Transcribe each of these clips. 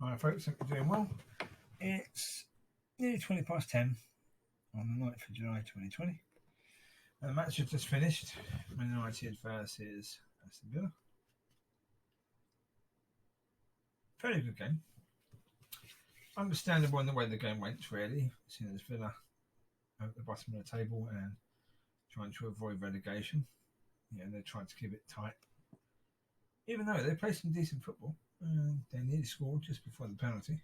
Hi folks, hope you're doing well. It's nearly 20 past 10 on the 9th of July 2020. And the match has just finished. Man United versus Aston Villa. Very good game. Understandable in the way the game went, really. Seeing as Villa at the bottom of the table and trying to avoid relegation. Yeah, they tried to keep it tight. Even though they played some decent football. They nearly scored just before the penalty.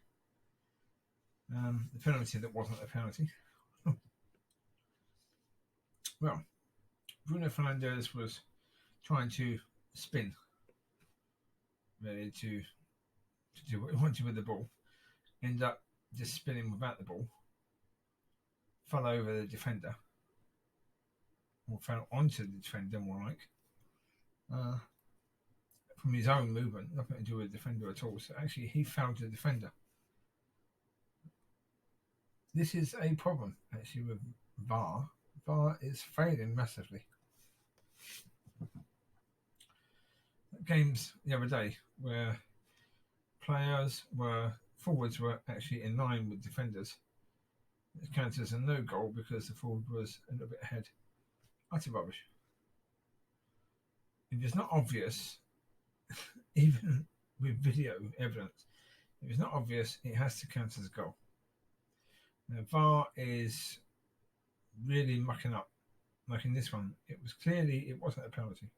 The penalty that wasn't a penalty. Well, Bruno Fernandes was trying to spin, really, to do what he wanted with the ball. Ended up just spinning without the ball. Fell over the defender. Or fell onto the defender, more like. From his own movement, nothing to do with the defender at all. So actually, he fouled the defender. This is a problem, actually, with VAR. VAR is failing massively. Games the other day where forwards were actually in line with defenders. It counts as a no goal because the forward was a little bit ahead. Utter rubbish. If it's not obvious, even with video evidence, if it's not obvious, it has to count as a goal. Now, VAR is really mucking up. Like in this one, it wasn't a penalty.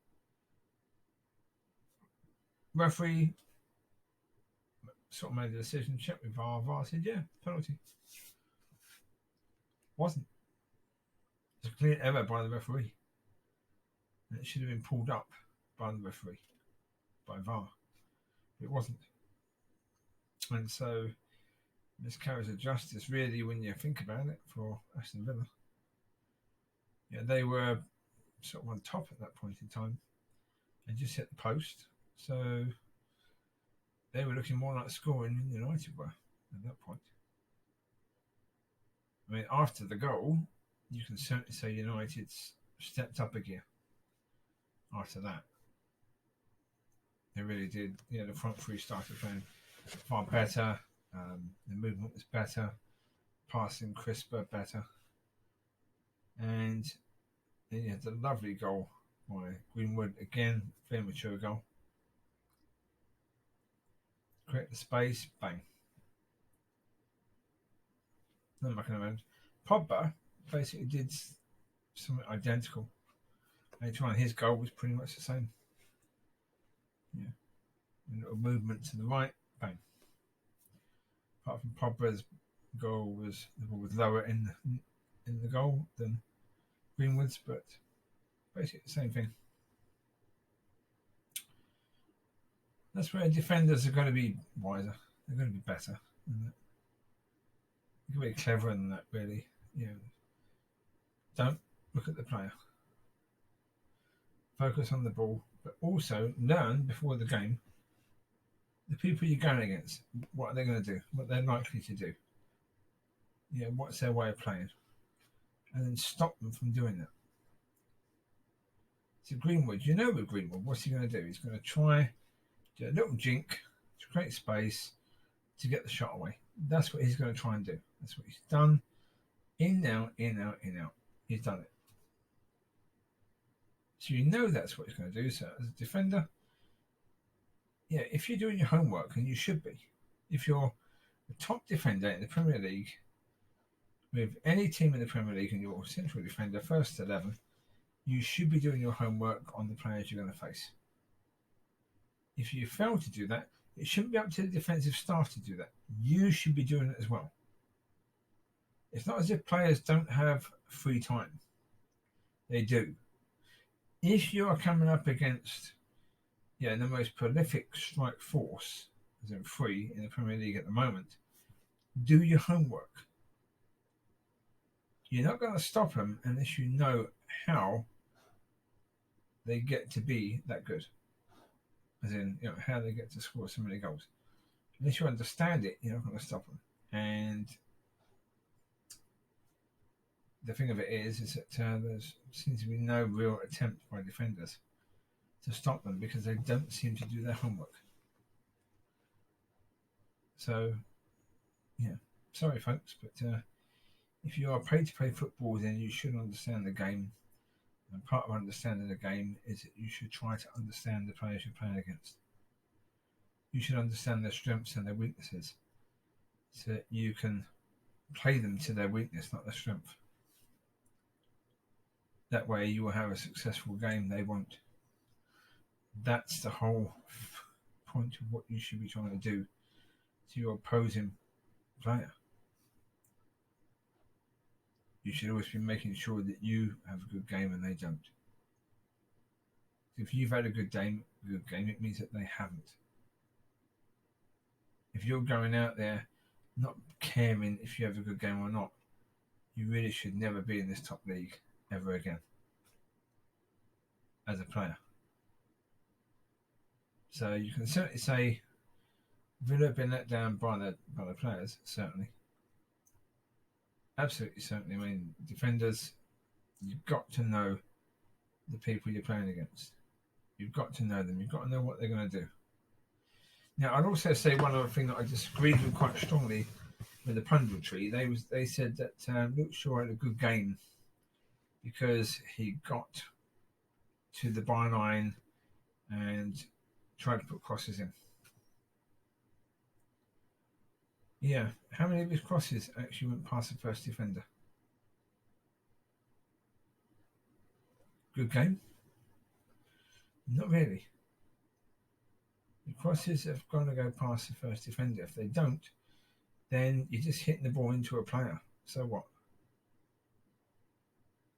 Referee sort of made the decision, checked with VAR. VAR said, yeah, penalty. Wasn't. It's a clear error by the referee. And it should have been pulled up by the referee, by VAR. It wasn't. And so miscarriage of justice, really, when you think about it, for Aston Villa. Yeah, they were sort of on top at that point in time and just hit the post. So they were looking more like scoring than United were at that point. I mean, after the goal, you can certainly say United's stepped up a gear. After that, they really did. You know, the front three started playing far better. The movement was better. Passing crisper, better. And then you had the lovely goal by Greenwood. Again, very mature goal. Create the space, bang. No mucking around. Pogba basically did something identical. And his goal was pretty much the same. Yeah. A little movement to the right, bang. Apart from Pogba's goal, the ball was lower in the goal than Greenwood's, but basically the same thing. That's where defenders are going to be wiser. They're going to be better. They're going to be cleverer than that, really. You know, don't look at the player. Focus on the ball, but also learn before the game the people you're going against, what are they going to do, what they're likely to do. Yeah, what's their way of playing, and then stop them from doing that. So Greenwood, with Greenwood, what's he going to do? He's going to try do a little jink to create space to get the shot away. That's what he's going to try and do. That's what he's done. In, out, in, out, in, out. He's done it. So that's what he's going to do. So as a defender, yeah, if you're doing your homework, and you should be, if you're the top defender in the Premier League, with any team in the Premier League and you're central defender, first 11, you should be doing your homework on the players you're going to face. If you fail to do that, it shouldn't be up to the defensive staff to do that. You should be doing it as well. It's not as if players don't have free time. They do. If you are coming up against the most prolific strike force, as in free, in the Premier League at the moment, do your homework. You're not going to stop them unless you know how they get to be that good. As in, how they get to score so many goals. Unless you understand it, you're not going to stop them. And the thing of it is that there seems to be no real attempt by defenders to stop them because they don't seem to do their homework. So, yeah, sorry folks, but if you are paid to play football, then you should understand the game. And part of understanding the game is that you should try to understand the players you're playing against. You should understand their strengths and their weaknesses, so that you can play them to their weakness, not their strength. That way you will have a successful game. They won't. That's the whole point of what you should be trying to do to your opposing player. You should always be making sure that you have a good game and they don't. If you've had a good game, it means that they haven't. If you're going out there not caring if you have a good game or not, you really should never be in this top league ever again as a player. So you can certainly say Villa have been let down by the players, certainly. Absolutely, certainly. I mean, defenders, you've got to know the people you're playing against. You've got to know them. You've got to know what they're going to do. Now, I'd also say one other thing that I disagreed with quite strongly with the punditry. They said that Luke Shaw had a good game because he got to the byline and tried to put crosses in. Yeah, how many of his crosses actually went past the first defender? Good game? Not really. The crosses have got to go past the first defender. If they don't, then you're just hitting the ball into a player. So what?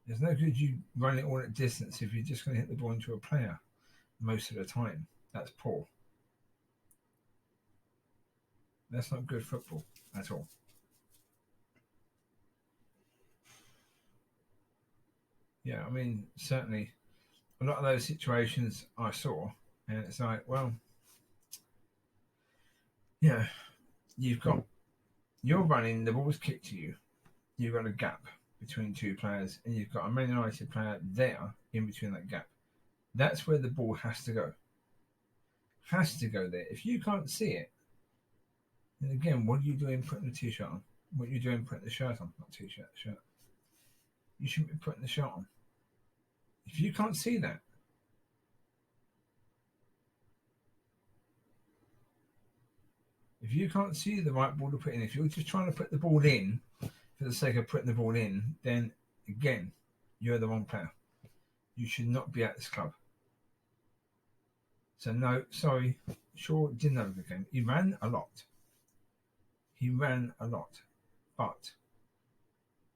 There's no good you running it all at distance if you're just going to hit the ball into a player most of the time. That's poor. That's not good football at all. Yeah, I mean, certainly a lot of those situations I saw, and it's like, well, yeah, you're running, the ball's kicked to you, you've got a gap between two players, and you've got a Man United player there in between that gap. That's where the ball has to go. Has to go there. If you can't see it, then again, what are you doing putting the t-shirt on? What are you doing putting the shirt on? Not t-shirt, shirt. You shouldn't be putting the shirt on. If you can't see that, if you can't see the right ball to put in, if you're just trying to put the ball in for the sake of putting the ball in, then again, you're the wrong player. You should not be at this club. So no, sorry, Shaw didn't have a good game. He ran a lot. But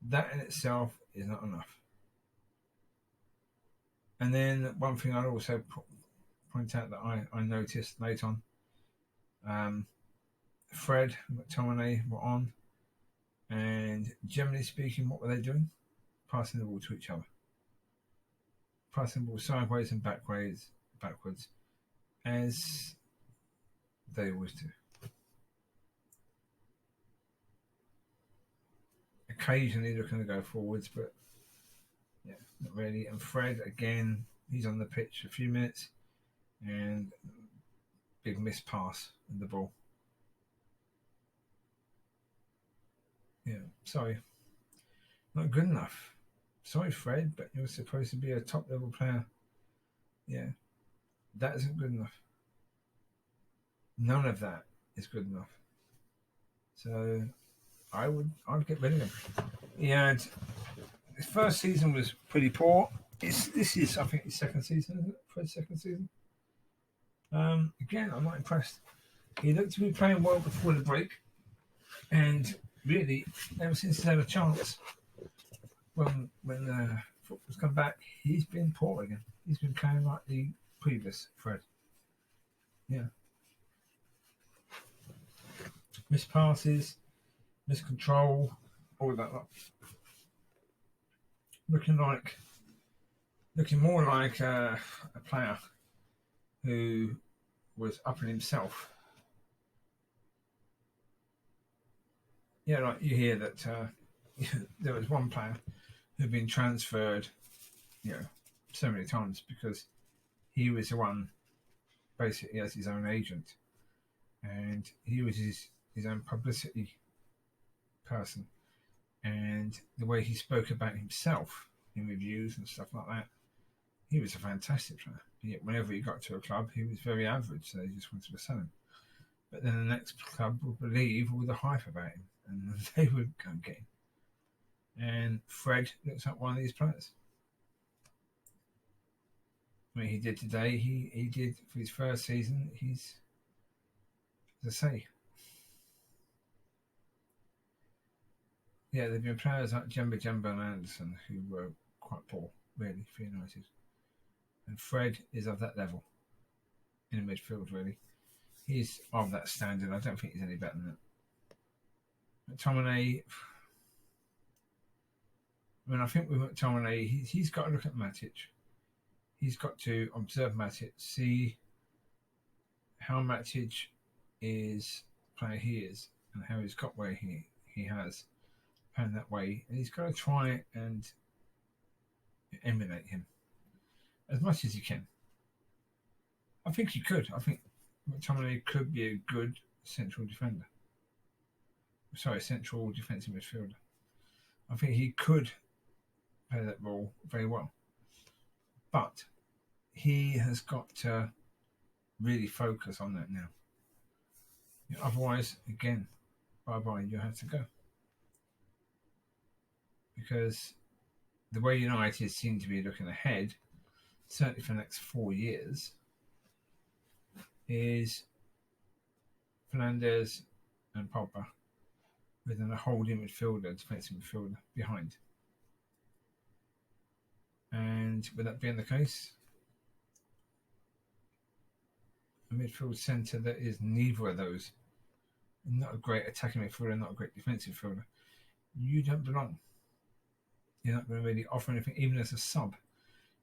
that in itself is not enough. And then one thing I'd also point out that I noticed late on, Fred and McTominay were on, and generally speaking, what were they doing? Passing the ball to each other. Passing the ball sideways and backwards, as they always do. Occasionally looking to go forwards, but yeah, not really. And Fred, again, he's on the pitch for a few minutes, and big missed pass in the ball. Yeah, sorry. Not good enough. Sorry, Fred, but you're supposed to be a top level player. Yeah, that isn't good enough. None of that is good enough. So I'd get rid of him. Yeah, his first season was pretty poor. This is, I think, his second season, isn't it? Fred's second season. Again, I'm not impressed. He looked to be playing well before the break, and really, ever since he's had a chance, when football's come back, he's been poor again. He's been playing like the previous Fred. Yeah. Missed passes, missed control, all that lot. Looking more like a player who was upping himself. Yeah, like you hear that there was one player who'd been transferred, so many times because he was the one basically as his own agent, and he was his his own publicity person, and the way he spoke about himself in reviews and stuff like that, he was a fantastic player. Yet whenever he got to a club, he was very average, so they just wanted to sell him. But then the next club would believe all the hype about him, and they would go and get him. And Fred looks like one of these players. I mean, he did today. He did for his first season. He's, as I say, yeah, there've been players like Jumbo and Anderson who were quite poor, really, for United. And Fred is of that level in the midfield, really. He's of that standard. I don't think he's any better than that. McTominay, I mean, I think with McTominay, he's got to look at Matic. He's got to observe Matic, see how Matic is player he is, and how he's got where he has playing that way, and he's got to try and emulate him as much as he can. I think he could. I think McTominay could be a good central defender. Sorry, central defensive midfielder. I think he could play that role very well. But he has got to really focus on that now. Otherwise, again, bye-bye, you have to go. Because the way United seem to be looking ahead, certainly for the next 4 years, is Fernandes and Pogba with a holding midfielder, defensive midfielder behind. And with that being the case, a midfield centre that is neither of those, not a great attacking midfielder, not a great defensive midfielder, you don't belong. You're not going to really offer anything, even as a sub.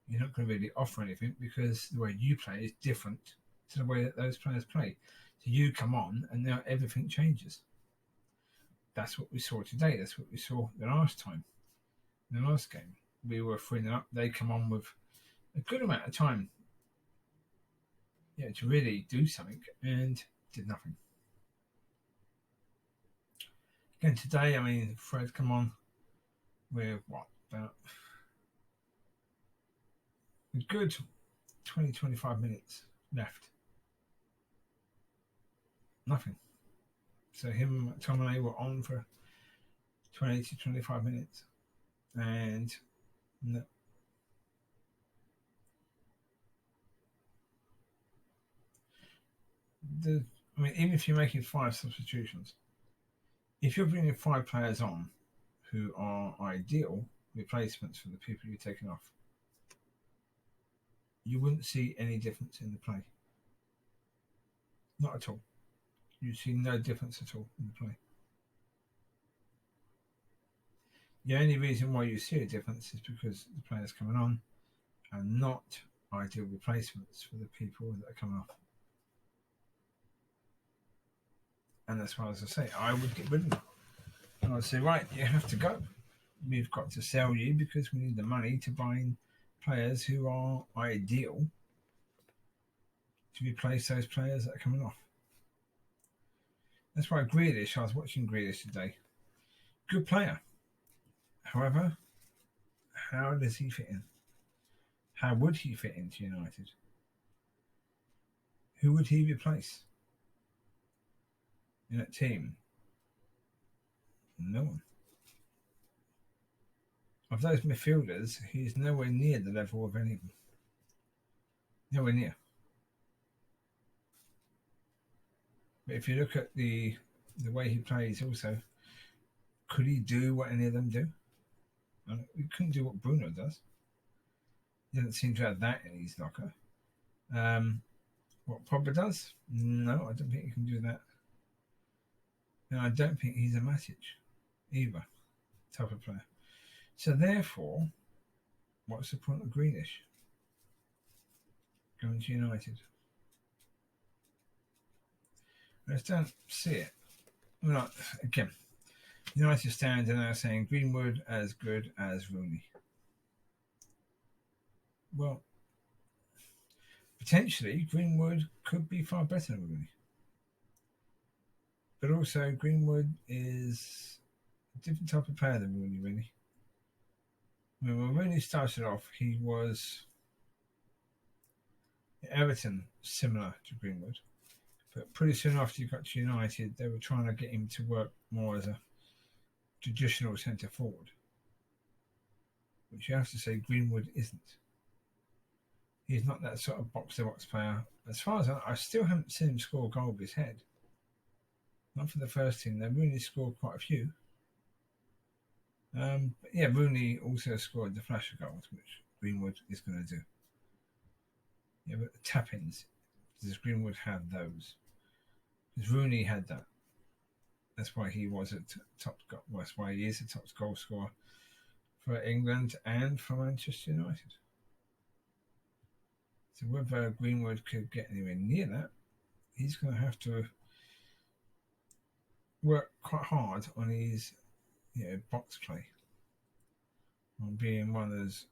You're not going to really offer anything because the way you play is different to the way that those players play. So you come on and now everything changes. That's what we saw today. That's what we saw the last time. In the last game, we were 3-0 up. They come on with a good amount of time, to really do something, and did nothing. Again today, I mean, Fred come on with about a good 20-25 minutes left. Nothing. So him and McTominay were on for 20 to 25 minutes. And no. Even if you're making 5 substitutions, if you're bringing 5 players on who are ideal replacements for the people you're taking off, you wouldn't see any difference in the play. Not at all. You see no difference at all in the play. The only reason why you see a difference is because the players coming on are not ideal replacements for the people that are coming off. And that's why, as I say, I would get rid of them. And I'd say, right, you have to go. We've got to sell you because we need the money to buy players who are ideal to replace those players that are coming off. That's why Grealish, I was watching Grealish today. Good player. However, how does he fit in? How would he fit into United? Who would he replace in that team? No one. Of those midfielders, he's nowhere near the level of any of them. Nowhere near. But if you look at the way he plays also, could he do what any of them do? He couldn't do what Bruno does. He doesn't seem to have that in his locker. What Pogba does? No, I don't think he can do that. And I don't think he's a Matic either type of player. So therefore, what's the point of Grealish going to United? I just don't see it. Well, again, United stand are now saying Greenwood as good as Rooney. Well, potentially Greenwood could be far better than Rooney. But also, Greenwood is a different type of player than Rooney, really. I mean, when Rooney started off, he was Everton, similar to Greenwood. But pretty soon after he got to United, they were trying to get him to work more as a traditional centre forward, which you have to say Greenwood isn't. He's not that sort of box-to-box player. As far as I still haven't seen him score a goal with his head. Not for the first team. They really scored quite a few. But yeah, Rooney also scored the flasher goals, which Greenwood is going to do. Yeah, but the tap-ins, does Greenwood have those? Because Rooney had that. That's why he was a top. That's why he is a top goal scorer for England and for Manchester United. So whether Greenwood could get anywhere near that, he's going to have to work quite hard on his box play, on being one of those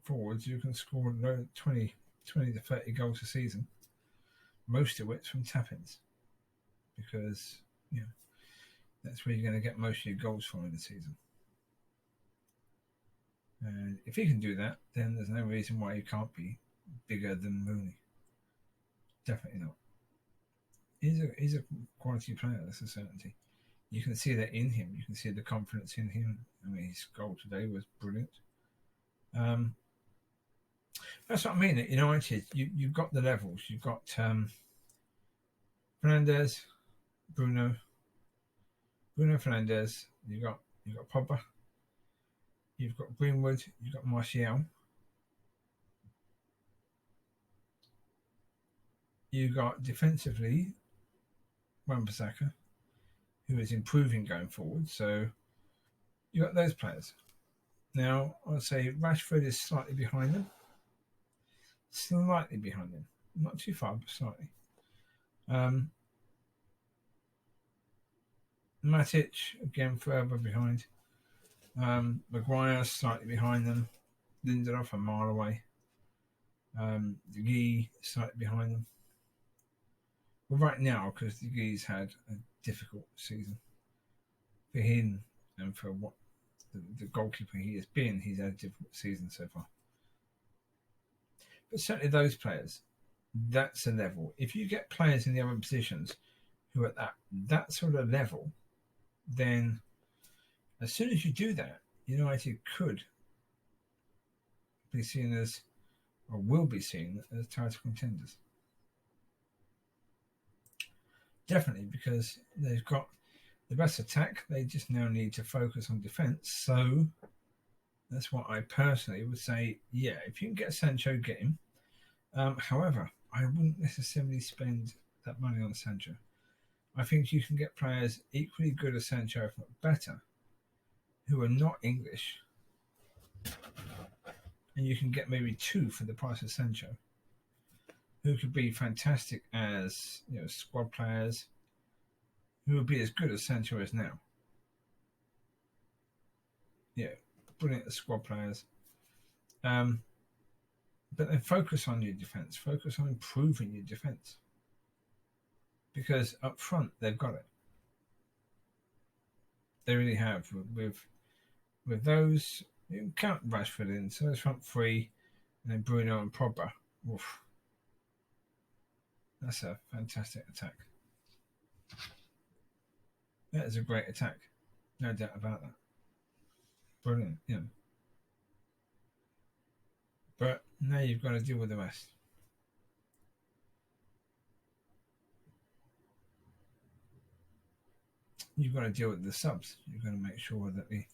forwards who can score 20 to 30 goals a season, most of it from tap-ins, because that's where you're going to get most of your goals from in the season. And if he can do that, then there's no reason why he can't be bigger than Rooney. Definitely not. He's a quality player, that's a certainty. You can see that in him. You can see the confidence in him. I mean, his goal today was brilliant. That's what I mean. At United, you've got the levels. You've got Fernandes, Bruno Fernandes. You've got Pogba. You've got Greenwood. You've got Martial. You've got defensively Wan-Bissaka, who is improving going forward. So you've got those players. Now, I'd say Rashford is slightly behind them. Not too far, but slightly. Matic, again, further behind. Maguire, slightly behind them. Lindelof, a mile away. De Gea, slightly behind them. Well, right now, because De Gea's had a difficult season for him and for what the goalkeeper he has been, he's had a difficult season so far. But certainly those players, that's a level. If you get players in the other positions who are at that sort of level, then as soon as you do that, United could be seen as, or will be seen as, title contenders. Definitely, because they've got the best attack. They just now need to focus on defence. So that's what I personally would say. Yeah, if you can get Sancho, get him. However, I wouldn't necessarily spend that money on Sancho. I think you can get players equally good as Sancho, if not better, who are not English, and you can get maybe two for the price of Sancho, who could be fantastic as squad players, who would be as good as Sancho is now. Yeah, brilliant as squad players. But then focus on your defence. Focus on improving your defence. Because up front, they've got it. They really have. With those, you can count Rashford in. So those front three, and then Bruno and Pogba. Oof. That's a fantastic attack. That is a great attack. No doubt about that. Brilliant, But now you've got to deal with the rest. You've got to deal with the subs. You've got to make sure that the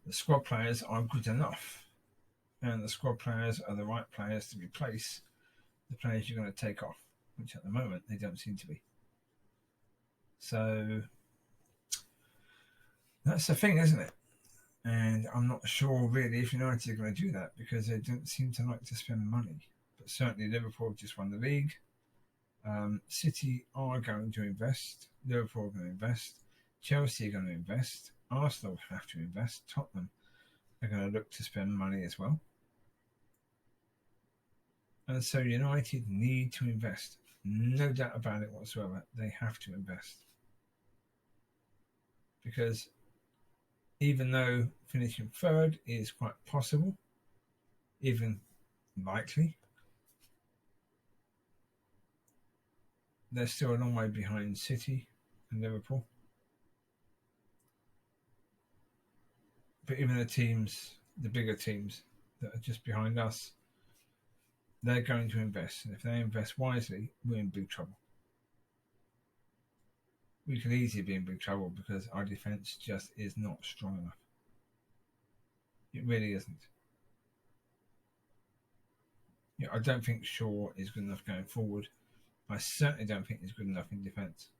squad players are good enough, and the squad players are the right players to replace the players you're going to take off, which at the moment they don't seem to be. So that's the thing, isn't it? And I'm not sure really if United are going to do that, because they don't seem to like to spend money. But certainly Liverpool just won the league. City are going to invest. Liverpool are going to invest. Chelsea are going to invest. Arsenal have to invest. Tottenham are going to look to spend money as well. And so United need to invest. No doubt about it whatsoever. They have to invest. because even though finishing third is quite possible, even likely, they're still a long way behind City and Liverpool. But even the bigger teams that are just behind us, they're going to invest. And if they invest wisely, we're in big trouble. We could easily be in big trouble because our defence just is not strong enough. It really isn't. I don't think Shaw is good enough going forward. I certainly don't think he's good enough in defence.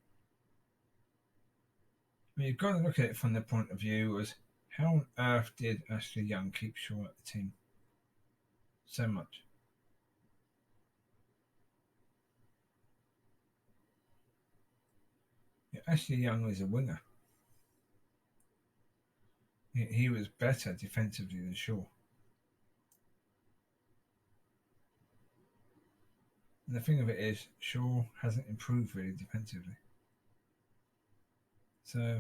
You've got to look at it from the point of view as how on earth did Ashley Young keep Shaw at the team so much? Ashley Young was a winger. He was better defensively than Shaw. And the thing of it is, Shaw hasn't improved really defensively. So,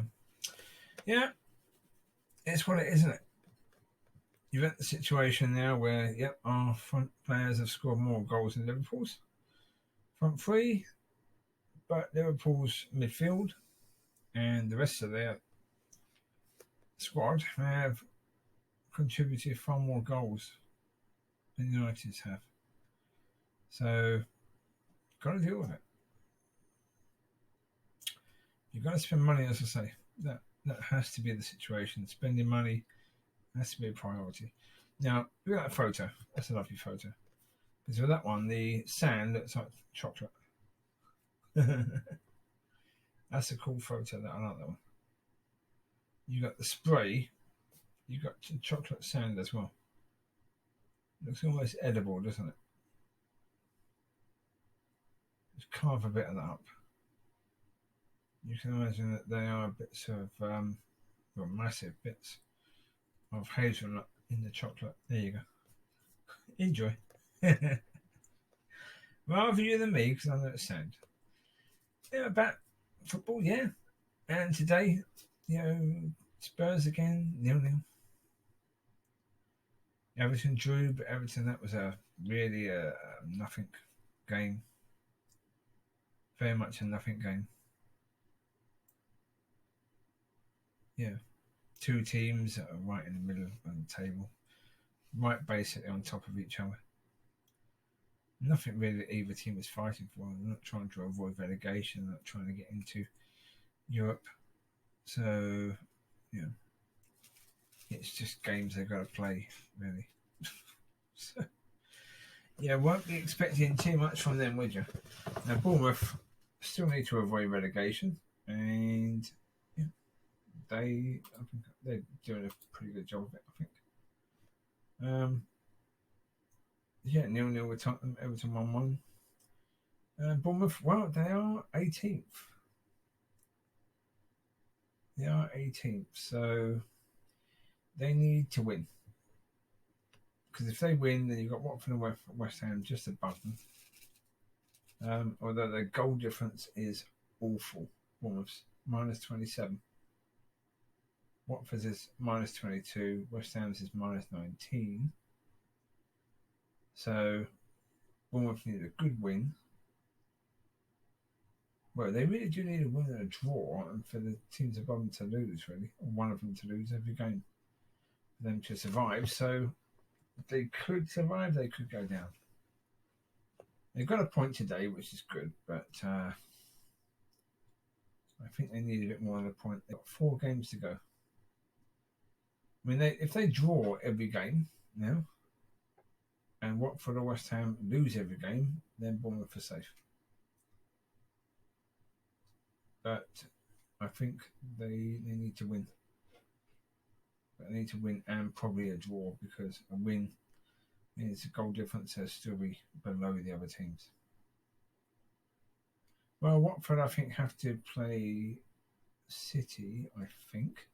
yeah, it's what it is, isn't it? You've got the situation now where, our front players have scored more goals than Liverpool's front three, but Liverpool's midfield and the rest of their squad have contributed far more goals than United's have. So, got to deal with it. You've got to spend money, as I say. That has to be the situation. Spending money has to be a priority. Now, look at that photo. That's a lovely photo. Because with that one, the sand looks like chocolate. That's a cool photo. I like that one. You got the spray. You got chocolate sand as well. Looks almost edible, doesn't it? Just carve a bit of that up. You can imagine that they are bits of, massive bits of hazelnut in the chocolate. There you go. Enjoy. Rather you than me, because I know it's sand. About football, yeah. And today, Spurs again, 0-0. Everton drew, but Everton, that was really a nothing game. Very much a nothing game. Yeah. Two teams that are right in the middle of the table. Right basically on top of each other. Nothing really that either team is fighting for. They're not trying to avoid relegation. They're not trying to get into Europe. So, it's just games they've got to play, really. So, won't be expecting too much from them, would you? Now, Bournemouth still need to avoid relegation, and I think they're doing a pretty good job of it, I think. 0-0 with Tottenham, Everton 1-1. Bournemouth, well, they are 18th. They are 18th, so they need to win. Because if they win, then you've got Watford and West Ham just above them. Although their goal difference is awful. Bournemouth's minus 27. Watford's is minus 22. West Ham's is minus 19. So Bournemouth need a good win. Well, they really do need a win and a draw, and for the teams above them to lose, really, or one of them to lose every game for them to survive. So they could survive, they could go down. They've got a point today, which is good, but I think they need a bit more than a point. They've got 4 games to go. I mean, if they draw every game now, and Watford or West Ham lose every game, then Bournemouth are safe. But I think they need to win. They need to win and probably a draw, because a win means the goal difference has still be below the other teams. Well, Watford, I think, have to play City, I think.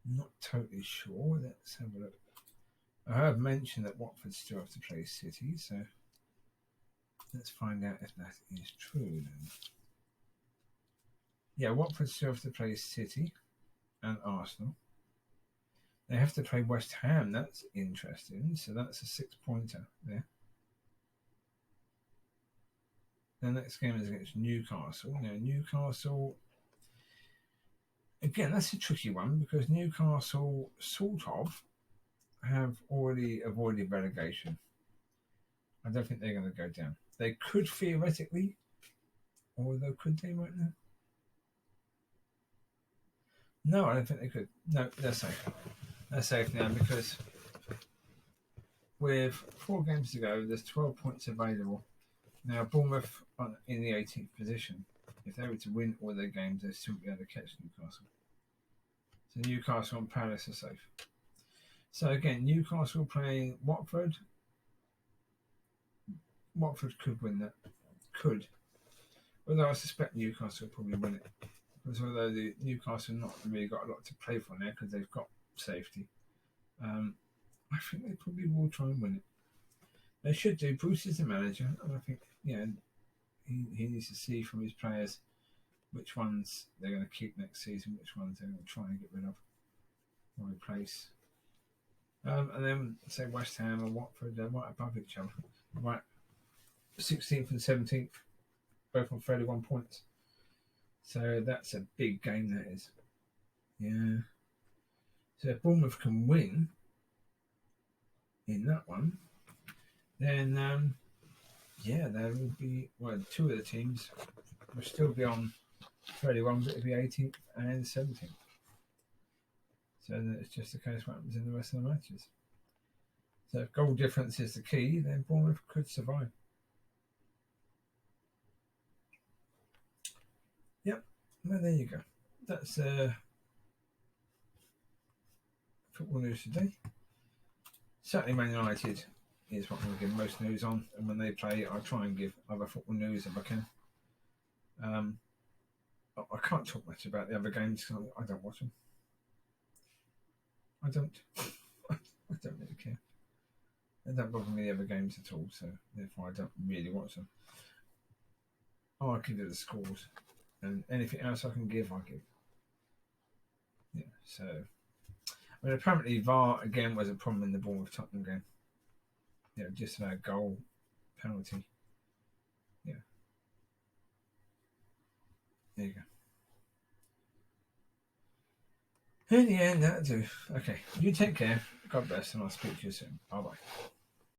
Not totally sure. Let's have a look. I heard mention that Watford still have to play City, so let's find out if that is true then. Yeah, Watford still have to play City and Arsenal. They have to play West Ham. That's interesting. So that's a 6-pointer there. The next game is against Newcastle. Now, Newcastle, again, that's a tricky one because Newcastle sort of have already avoided relegation. I don't think they're going to go down. They could theoretically, although could they right now? No, I don't think they could. No, they're safe. They're safe now because with 4 games to go, there's 12 points available. Now, Bournemouth are in the 18th position. If they were to win all their games, they'd still be able to catch Newcastle. So Newcastle and Palace are safe. So again, Newcastle playing Watford. Watford could win that. Could. Although I suspect Newcastle will probably win it. Because although the Newcastle not really got a lot to play for now because they've got safety, I think they probably will try and win it. They should do. Bruce is the manager, and I think he needs to see from his players which ones they're going to keep next season, which ones they're going to try and get rid of or replace. And then say West Ham and Watford, they're right above each other, right 16th and 17th, both on 31 points. So that's a big game, that is. Yeah. So if Bournemouth can win in that one, then there will be 2 of the teams will still be on 31, but it'll be 18th and 17th. So it's just the case what happens in the rest of the matches. So if goal difference is the key, then Bournemouth could survive. Yep. Well, there you go. That's football news today. Certainly Man United is what I'm going to give most news on, and when they play, I'll try and give other football news if I can. I can't talk much about the other games because I don't watch them. I don't really care. They don't bother me the other games at all, so therefore I don't really watch them. I'll give you the scores, and anything else I can give, I'll give. Yeah, so I mean, apparently VAR again was a problem in the Bournemouth Tottenham game. Yeah, just about goal, penalty. Yeah. There you go. In the end, that'll do. Okay, you take care. God bless, and I'll speak to you soon. Bye bye.